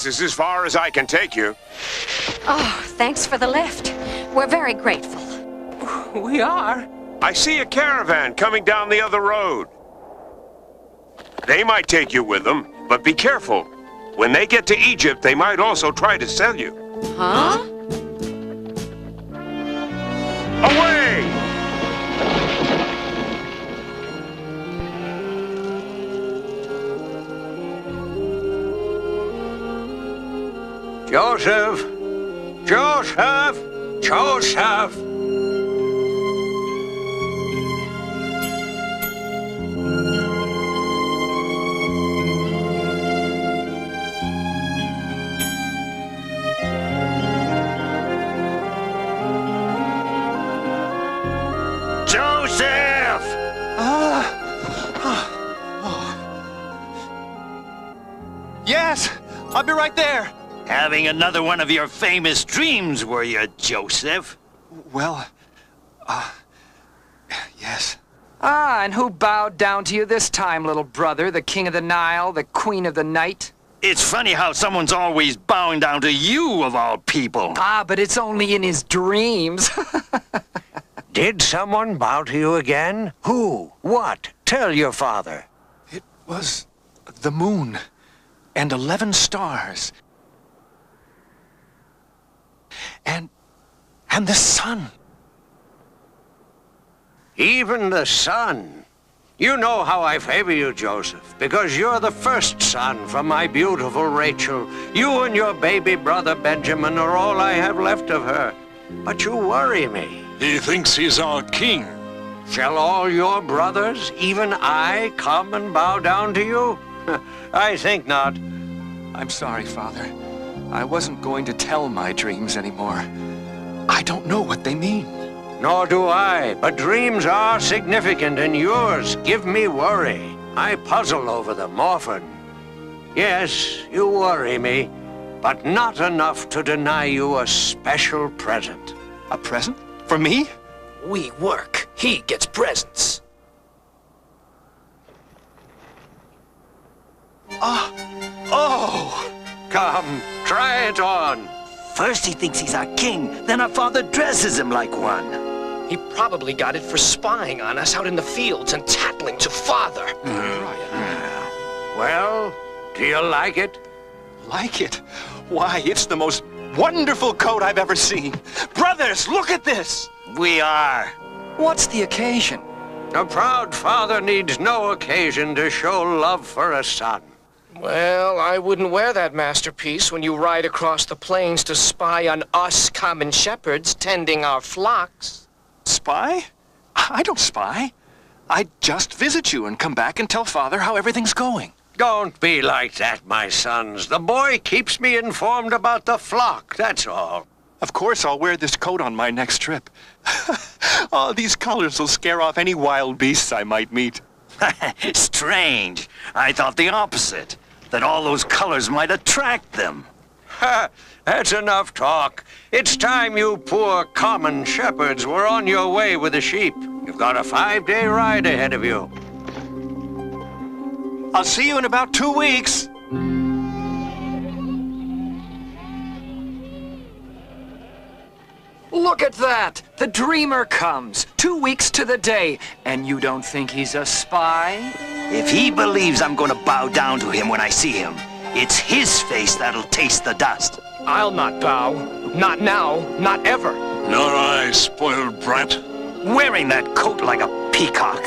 This is as far as I can take you. Oh, thanks for the lift. We're very grateful. We are. I see a caravan coming down the other road. They might take you with them, but be careful. When they get to Egypt, they might also try to sell you. Huh? Away! Joseph! Joseph! Joseph! Joseph! Yes, I'll be right there. Having another one of your famous dreams, were you, Joseph? Well, yes. Ah, and who bowed down to you this time, little brother? The king of the Nile, the queen of the night? It's funny how someone's always bowing down to you, of all people. Ah, but it's only in his dreams. Did someone bow to you again? Who? What? Tell your father. It was the moon and 11 stars. And the sun. Even the sun. You know how I favor you, Joseph, because you're the first son from my beautiful Rachel. You and your baby brother Benjamin are all I have left of her. But you worry me. He thinks he's our king. Shall all your brothers, even I, come and bow down to you? I think not. I'm sorry, Father. I wasn't going to tell my dreams anymore. I don't know what they mean. Nor do I, but dreams are significant, and yours give me worry. I puzzle over them often. Yes, you worry me, but not enough to deny you a special present. A present? For me? We work. He gets presents. Oh! Come, try it on. First he thinks he's our king, then our father dresses him like one. He probably got it for spying on us out in the fields and tattling to Father. Well, do you like it? Like it? Why, it's the most wonderful coat I've ever seen. Brothers, look at this! We are. What's the occasion? A proud father needs no occasion to show love for a son. Well, I wouldn't wear that masterpiece when you ride across the plains to spy on us common shepherds tending our flocks. Spy? I don't spy. I just visit you and come back and tell Father how everything's going. Don't be like that, my sons. The boy keeps me informed about the flock, that's all. Of course I'll wear this coat on my next trip. Oh, these colors will scare off any wild beasts I might meet. Strange. I thought the opposite. That all those colors might attract them. Ha! That's enough talk. It's time you poor common shepherds were on your way with the sheep. You've got a 5-day ride ahead of you. I'll see you in about 2 weeks. Look at that! The dreamer comes, 2 weeks to the day, and you don't think he's a spy? If he believes I'm gonna bow down to him when I see him, it's his face that'll taste the dust. I'll not bow. Not now. Not ever. Nor I, spoiled brat. Wearing that coat like a peacock.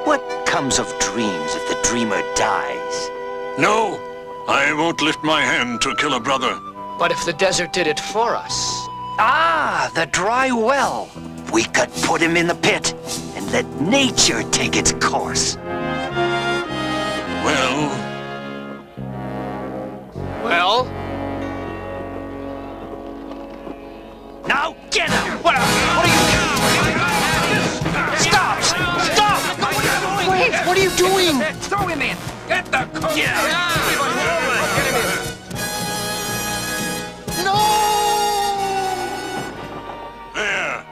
What comes of dreams if the dreamer dies? No, I won't lift my hand to kill a brother. But if the desert did it for us... Ah, the dry well. We could put him in the pit and let nature take its course. Well, Well? Now get him! What are you doing? Stop! Stop! Wait, what are you doing? Throw him in. Get the coat! there.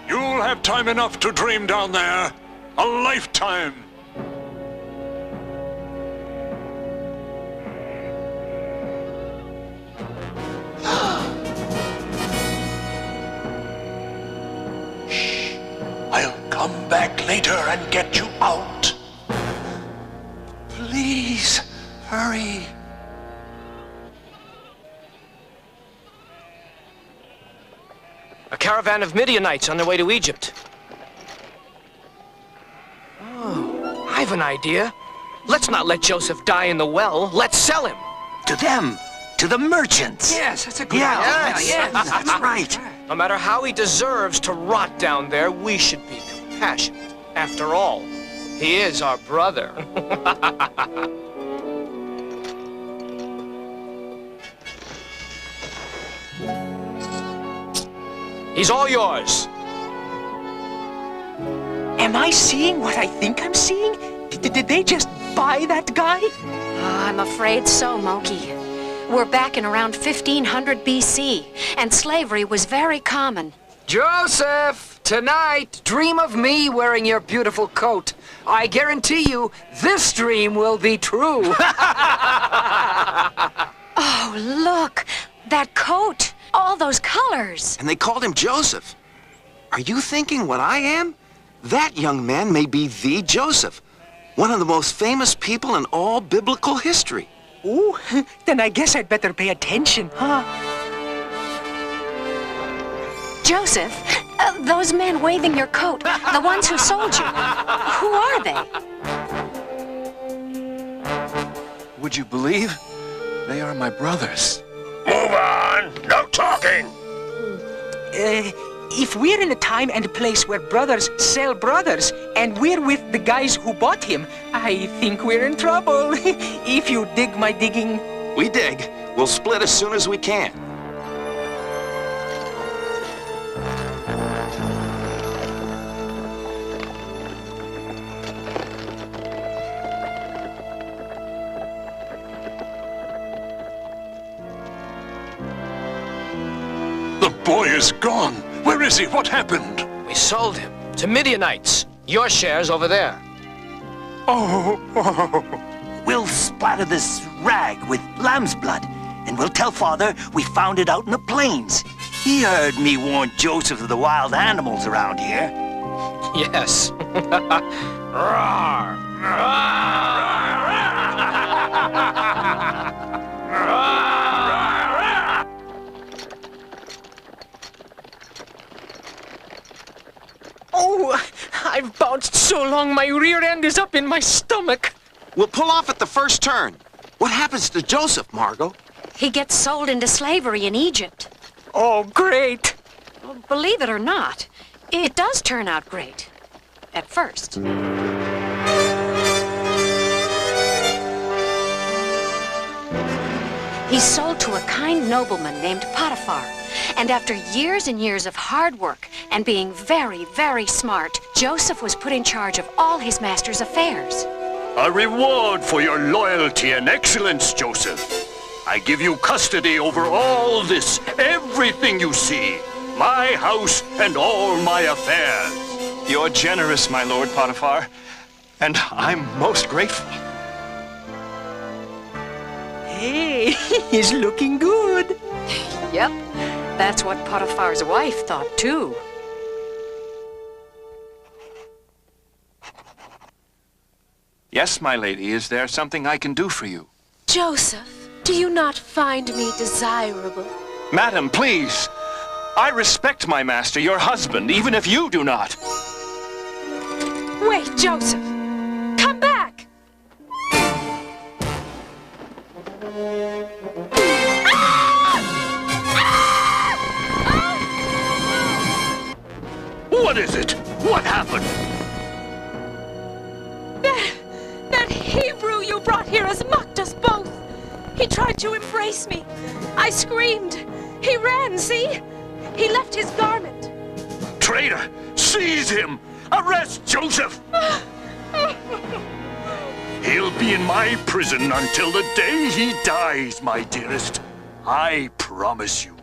You'll have time enough to dream down there. A lifetime. come back later and get you out. Please, hurry. A caravan of Midianites on their way to Egypt. Oh, I've an idea. Let's not let Joseph die in the well. Let's sell him. To them. To the merchants. Yes, that's a good Yeah, idea. yes, that's right. No matter how he deserves to rot down there, we should be compassionate. After all, he is our brother. He's all yours. Am I seeing what I think I'm seeing? Did they just buy that guy? I'm afraid so, Moki. We're back in around 1500 BC, and slavery was very common. Joseph, tonight, dream of me wearing your beautiful coat. I guarantee you, this dream will be true. Oh, look! That coat! All those colors! And they called him Joseph. Are you thinking what I am? That young man may be the Joseph, one of the most famous people in all biblical history. Ooh, then I guess I'd better pay attention, huh? Joseph, those men waving your coat, the ones who sold you, who are they? Would you believe? They are my brothers. Move on! No talking! If we're in a time and a place where brothers sell brothers, and we're with the guys who bought him, I think we're in trouble. If you dig my digging. We dig. We'll split as soon as we can. The boy is gone. Where is he? What happened? We sold him to Midianites. Your share's over there. We'll splatter this rag with lamb's blood, and we'll tell Father we found it out in the plains. He heard me warn Joseph of the wild animals around here. Yes. Roar! Oh, I've bounced so long my rear end is up in my stomach. We'll pull off at the first turn. What happens to Joseph, Margo? He gets sold into slavery in Egypt. Oh, great. Well, believe it or not, it does turn out great. At first. He's sold to a kind nobleman named Potiphar. And after years and years of hard work and being very, very smart, Joseph was put in charge of all his master's affairs. A reward for your loyalty and excellence, Joseph. I give you custody over all this, everything you see, my house and all my affairs. You're generous, my lord Potiphar, and I'm most grateful. Hey, he's looking good. Yep, that's what Potiphar's wife thought, too. Yes, my lady, is there something I can do for you? Joseph, do you not find me desirable? Madam, please. I respect my master, your husband, even if you do not. Wait, Joseph! Come back! What is it? What happened? That Hebrew you brought here has mocked us both. He tried to embrace me. I screamed. He ran, see? He left his garment. Traitor! Seize him! Arrest Joseph! He'll be in my prison until the day he dies, my dearest. I promise you.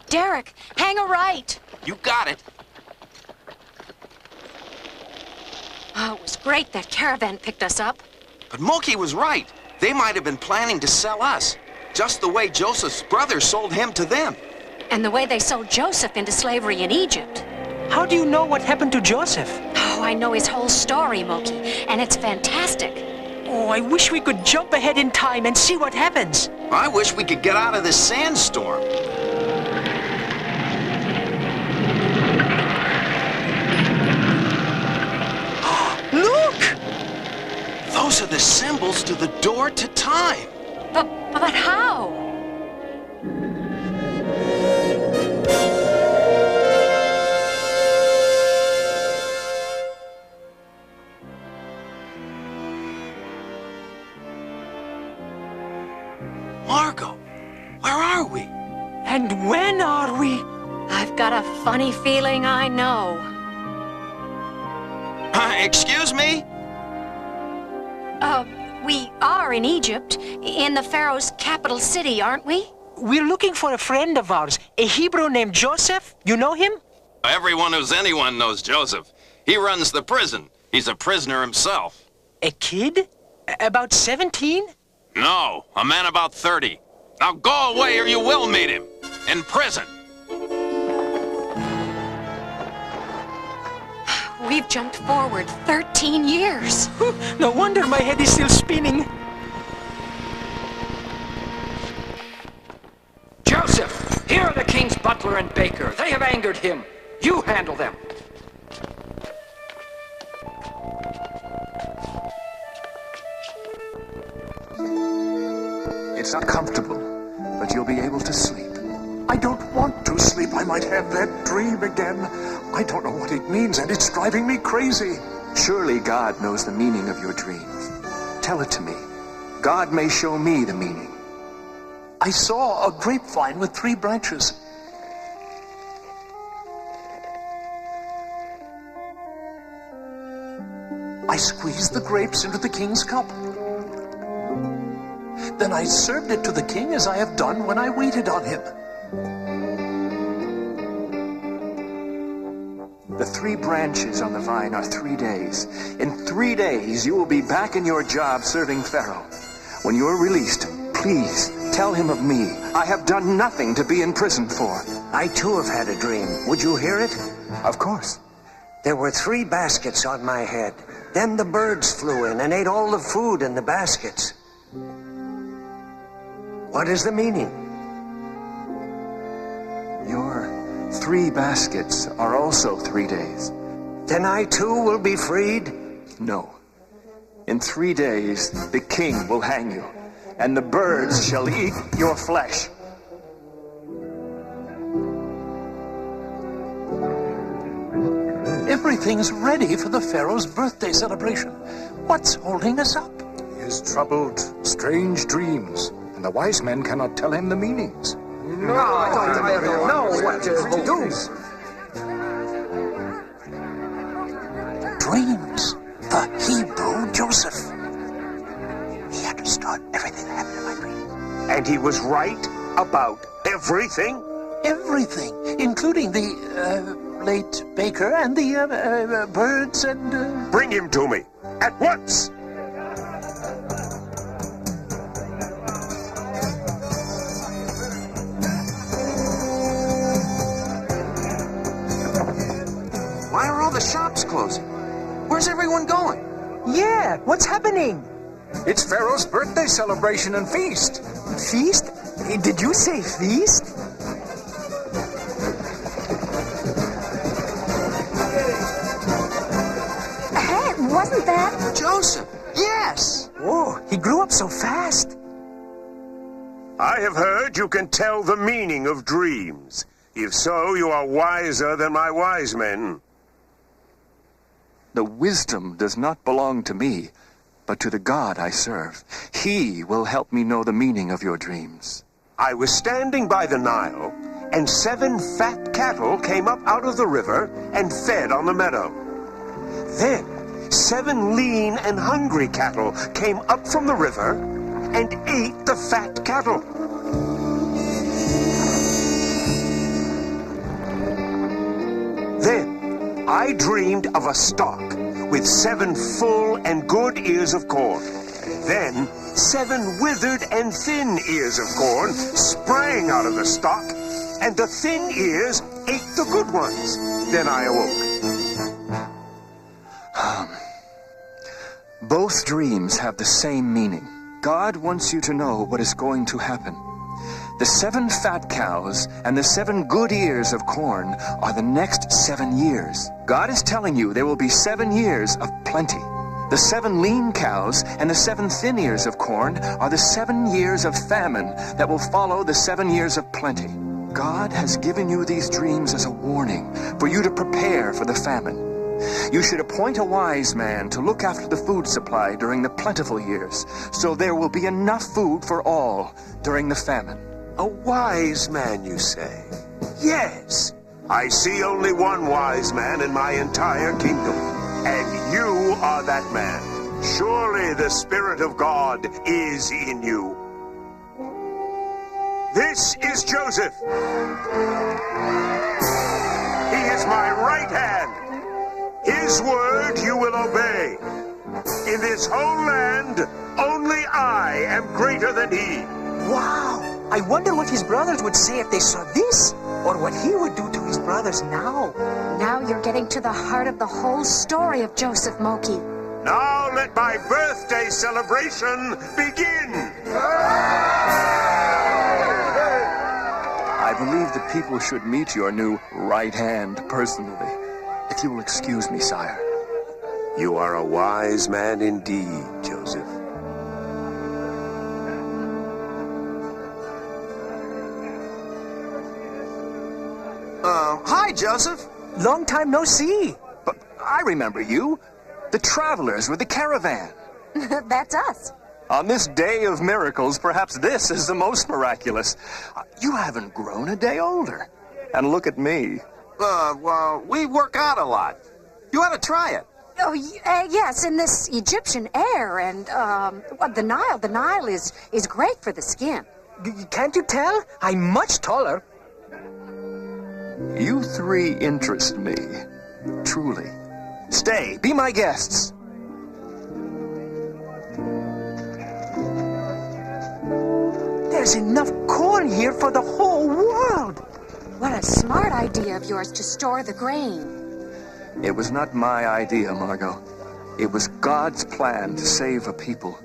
Derek, hang a right. You got it. Oh, it was great that caravan picked us up. But Moki was right. They might have been planning to sell us, just the way Joseph's brothers sold him to them. And the way they sold Joseph into slavery in Egypt. How do you know what happened to Joseph? Oh, I know his whole story, Moki, and it's fantastic. Oh, I wish we could jump ahead in time and see what happens. I wish we could get out of this sandstorm. Look! Those are the symbols to the door to time. But how? Margo, where are we? And when are we? I've got a funny feeling I know. Excuse me? We are in Egypt, in the Pharaoh's capital city, aren't we? We're looking for a friend of ours, a Hebrew named Joseph. You know him? Everyone who's anyone knows Joseph. He runs the prison. He's a prisoner himself. A kid? About 17? No, a man about 30. Now go away or you will meet him. In prison. We've jumped forward 13 years. No wonder my head is still spinning. Joseph, here are the king's butler and baker. They have angered him. You handle them. It's not comfortable, but you'll be able to sleep. I don't want to sleep. I might have that dream again. I don't know what it means, and it's driving me crazy. Surely God knows the meaning of your dreams. Tell it to me. God may show me the meaning. I saw a grapevine with 3 branches. I squeezed the grapes into the king's cup. Then I served it to the king as I have done when I waited on him. The 3 branches on the vine are 3 days. In 3 days, you will be back in your job serving Pharaoh. When you are released, please tell him of me. I have done nothing to be in prison for. I too have had a dream. Would you hear it? Of course. There were 3 baskets on my head. Then the birds flew in and ate all the food in the baskets. What is the meaning? Your 3 baskets are also 3 days. Then I too will be freed? No. In 3 days, the king will hang you, and the birds shall eat your flesh. Everything's ready for the Pharaoh's birthday celebration. What's holding us up? His troubled, strange dreams, and the wise men cannot tell him the meanings. No, I don't know what to do. Dreams. The Hebrew Joseph. He understood everything that happened in my dream. And he was right about everything? Everything, including the, late baker and the, birds and, Bring him to me. At once! Why are all the shops closing? Where's everyone going? Yeah, what's happening? It's Pharaoh's birthday celebration and feast. Feast? Did you say feast? Hey, wasn't that? Joseph, yes! Oh, he grew up so fast. I have heard you can tell the meaning of dreams. If so, you are wiser than my wise men. The wisdom does not belong to me, but to the God I serve. He will help me know the meaning of your dreams. I was standing by the Nile, and 7 fat cattle came up out of the river and fed on the meadow. Then 7 lean and hungry cattle came up from the river and ate the fat cattle. Then I dreamed of a stalk with 7 full and good ears of corn. Then 7 withered and thin ears of corn sprang out of the stalk, and the thin ears ate the good ones. Then I awoke. Both dreams have the same meaning. God wants you to know what is going to happen. The 7 fat cows and the 7 good ears of corn are the next 7 years. God is telling you there will be 7 years of plenty. The 7 lean cows and the 7 thin ears of corn are the 7 years of famine that will follow the 7 years of plenty. God has given you these dreams as a warning for you to prepare for the famine. You should appoint a wise man to look after the food supply during the plentiful years, so there will be enough food for all during the famine. A wise man, you say? Yes. I see only one wise man in my entire kingdom, and you are that man. Surely the Spirit of God is in you. This is Joseph. He is my right hand. His word you will obey. In this whole land, only I am greater than he. Wow! I wonder what his brothers would say if they saw this, or what he would do to his brothers now. Now you're getting to the heart of the whole story of Joseph, Moki. Now let my birthday celebration begin. I believe the people should meet your new right hand personally. If you will excuse me, sire. You are a wise man indeed, Joseph. Hi, Joseph. Long time no see. But I remember you. The travelers with the caravan. That's us. On this day of miracles, perhaps this is the most miraculous. You haven't grown a day older. And look at me. Well, we work out a lot. You ought to try it. Oh, yes, in this Egyptian air, and, the Nile is great for the skin. Can't you tell? I'm much taller. You 3 interest me, truly. Stay, be my guests. There's enough corn here for the whole world. What a smart idea of yours to store the grain. It was not my idea, Margo. It was God's plan to save a people.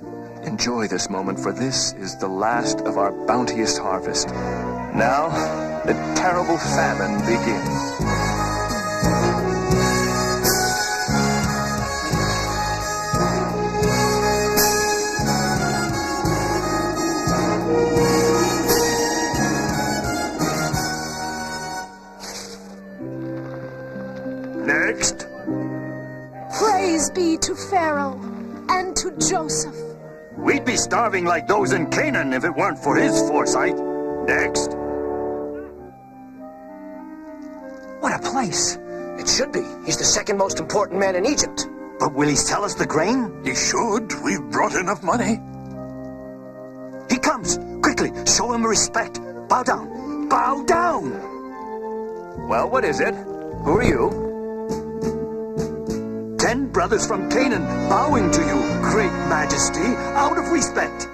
Enjoy this moment, for this is the last of our bounteous harvest. Now, the terrible famine begins. Next. Praise be to Pharaoh and to Joseph. We'd be starving like those in Canaan if it weren't for his foresight. Next. What a place. It should be. He's the second most important man in Egypt. But will he sell us the grain? He should. We've brought enough money. He comes. Quickly, show him respect. Bow down. Bow down! Well, what is it? Who are you? 10 brothers from Canaan bowing to you, great majesty, out of respect.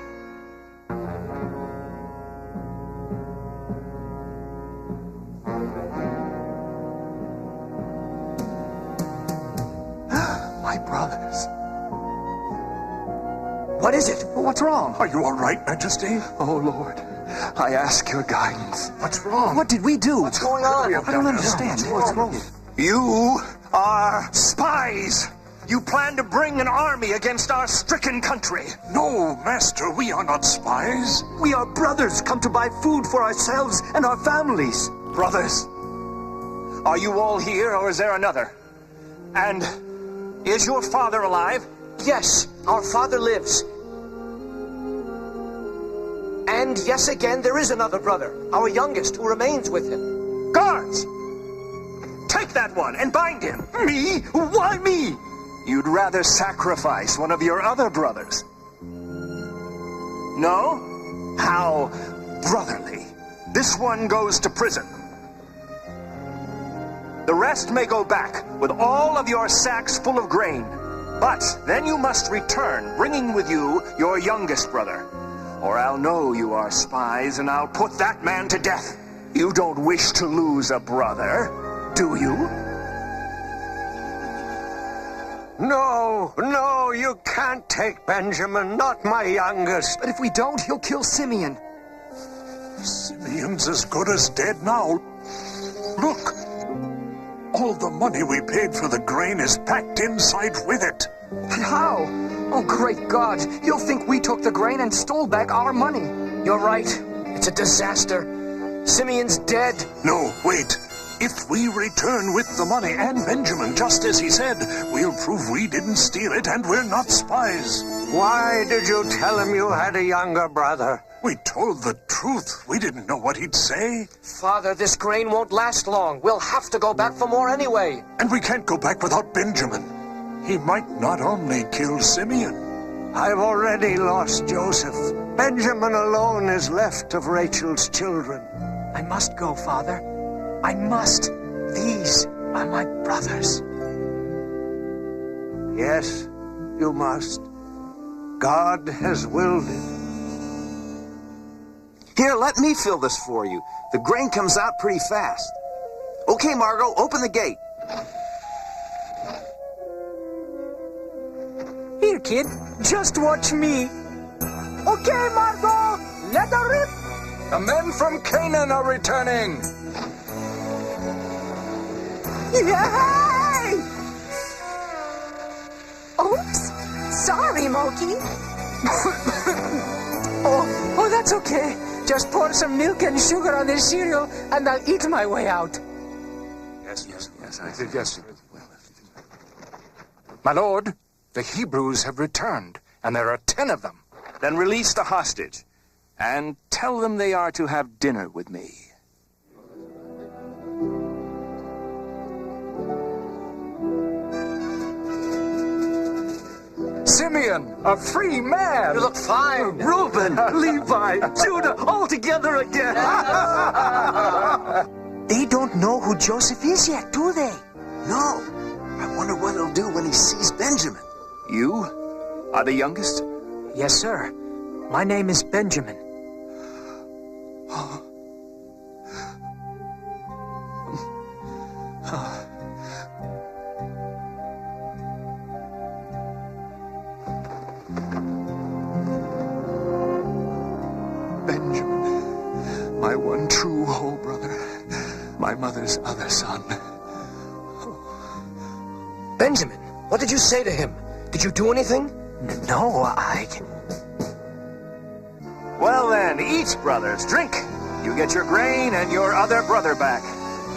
My brothers. What is it? What's wrong? Are you all right, Majesty? Oh, Lord, I ask your guidance. What's wrong? What did we do? What's going on? I don't understand. What's wrong? You are spies. You plan to bring an army against our stricken country. No, Master, we are not spies. We are brothers come to buy food for ourselves and our families. Brothers, are you all here, or is there another? And is your father alive? Yes, our father lives. And yes, again, there is another brother, our youngest, who remains with him. Guards! Take that one and bind him. Me? Why me? You'd rather sacrifice one of your other brothers. No? How brotherly. This one goes to prison. The rest may go back with all of your sacks full of grain. But then you must return, bringing with you your youngest brother. Or I'll know you are spies, and I'll put that man to death. You don't wish to lose a brother, do you? No, no, you can't take Benjamin, not my youngest. But if we don't, he'll kill Simeon. Simeon's as good as dead now. Look! All the money we paid for the grain is packed inside with it. How? Oh, great God! You'll think we took the grain and stole back our money. You're right. It's a disaster. Simeon's dead. No, wait. If we return with the money and Benjamin, just as he said, we'll prove we didn't steal it and we're not spies. Why did you tell him you had a younger brother? We told the truth. We didn't know what he'd say. Father, this grain won't last long. We'll have to go back for more anyway. And we can't go back without Benjamin. He might not only kill Simeon. I've already lost Joseph. Benjamin alone is left of Rachel's children. I must go, Father. I must. These are my brothers. Yes, you must. God has willed it. Here, let me fill this for you. The grain comes out pretty fast. Okay, Margo, open the gate. Here, kid. Just watch me. Okay, Margo. Let her rip. The men from Canaan are returning. Yay! Oops. Sorry, Moki. Oh, that's okay. Just pour some milk and sugar on this cereal, and I'll eat my way out. Yes. My lord, the Hebrews have returned, and there are 10 of them. Then release the hostage, and tell them they are to have dinner with me. Simeon, a free man! You look fine. Reuben, Levi, Judah, all together again! They don't know who Joseph is yet, do they? No. I wonder what he'll do when he sees Benjamin. You are the youngest? Yes, sir. My name is Benjamin. Benjamin, my one true whole brother, my mother's other son. Benjamin, what did you say to him? Did you do anything? No, Well then, eat, brothers, drink. You get your grain and your other brother back.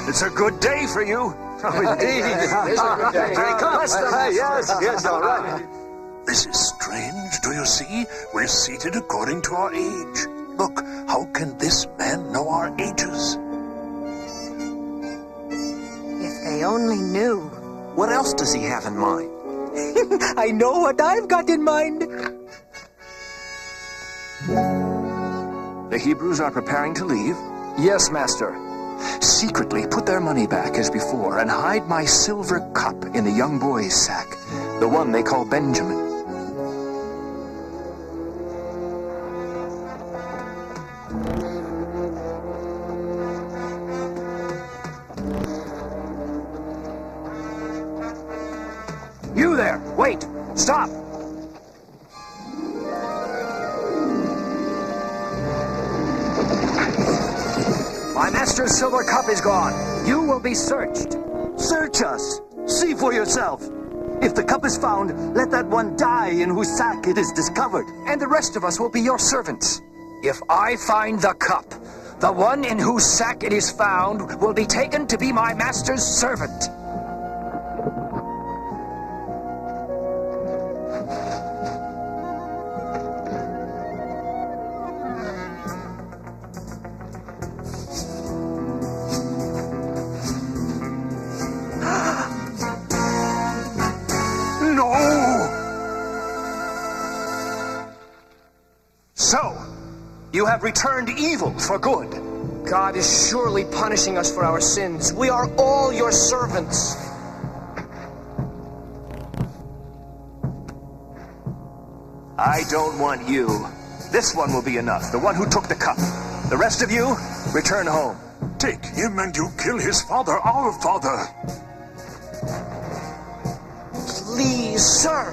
It's a good day for you. Oh, indeed. It is a good day. Drink up. Yes, all right. This is strange, do you see? We're seated according to our age. Look, how can this man know our ages? If they only knew. What else does he have in mind? I know what I've got in mind. The Hebrews are preparing to leave? Yes, master. Secretly put their money back as before and hide my silver cup in the young boy's sack, the one they call Benjamin. You there! Wait! Stop! My master's silver cup is gone. You will be searched. Search us. See for yourself. If the cup is found, let that one die in whose sack it is discovered. And the rest of us will be your servants. If I find the cup, the one in whose sack it is found will be taken to be my master's servant. So, you have returned evil for good. God is surely punishing us for our sins. We are all your servants. I don't want you. This one will be enough, the one who took the cup. The rest of you, return home. Take him and you kill his father, our father. Please, sir,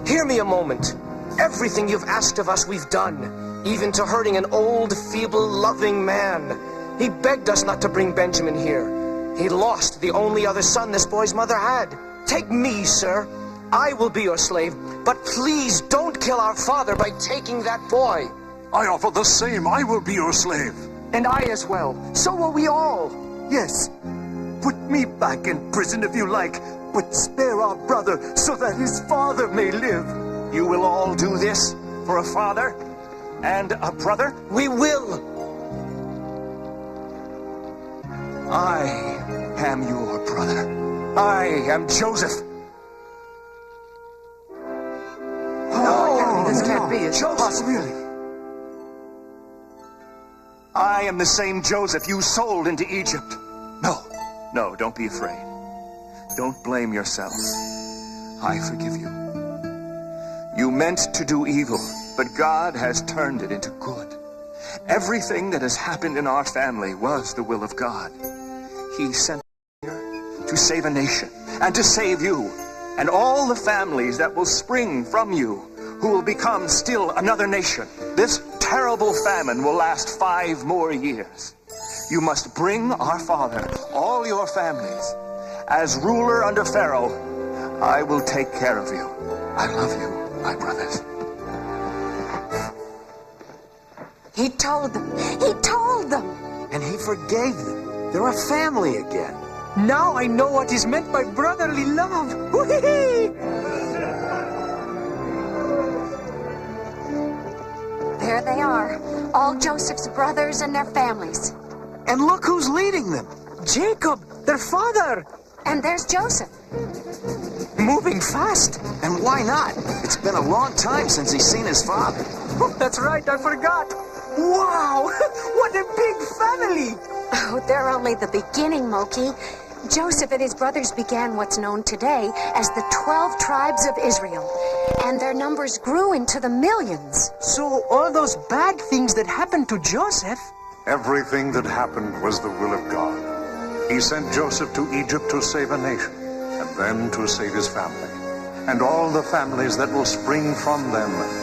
hear me a moment. Everything you've asked of us, we've done. Even to hurting an old, feeble, loving man. He begged us not to bring Benjamin here. He lost the only other son this boy's mother had. Take me, sir. I will be your slave, but please don't kill our father by taking that boy. I offer the same. I will be your slave. And I as well. So will we all. Yes. Put me back in prison if you like, but spare our brother so that his father may live. You will all do this for a father and a brother? We will. I am your brother. I am Joseph. No, this can't be. It's possible. Really? I am the same Joseph you sold into Egypt. No, don't be afraid. Don't blame yourselves. I forgive you. You meant to do evil, but God has turned it into good. Everything that has happened in our family was the will of God. He sent me here to save a nation and to save you and all the families that will spring from you, who will become still another nation. This terrible famine will last 5 more years. You must bring our father, all your families. As ruler under Pharaoh, I will take care of you. I love you, my brothers. He told them. He told them. And he forgave them. They're a family again. Now I know what is meant by brotherly love. Whee! There they are, all Joseph's brothers and their families. And look who's leading them. Jacob, their father. And there's Joseph. Moving fast. And why not? It's been a long time since he's seen his father. Oh, that's right, I forgot. Wow, what a big family. Oh, they're only the beginning, Moki. Joseph and his brothers began what's known today as the 12 tribes of Israel. And their numbers grew into the millions. So all those bad things that happened to Joseph... Everything that happened was the will of God. He sent Joseph to Egypt to save a nation, and then to save his family, and all the families that will spring from them.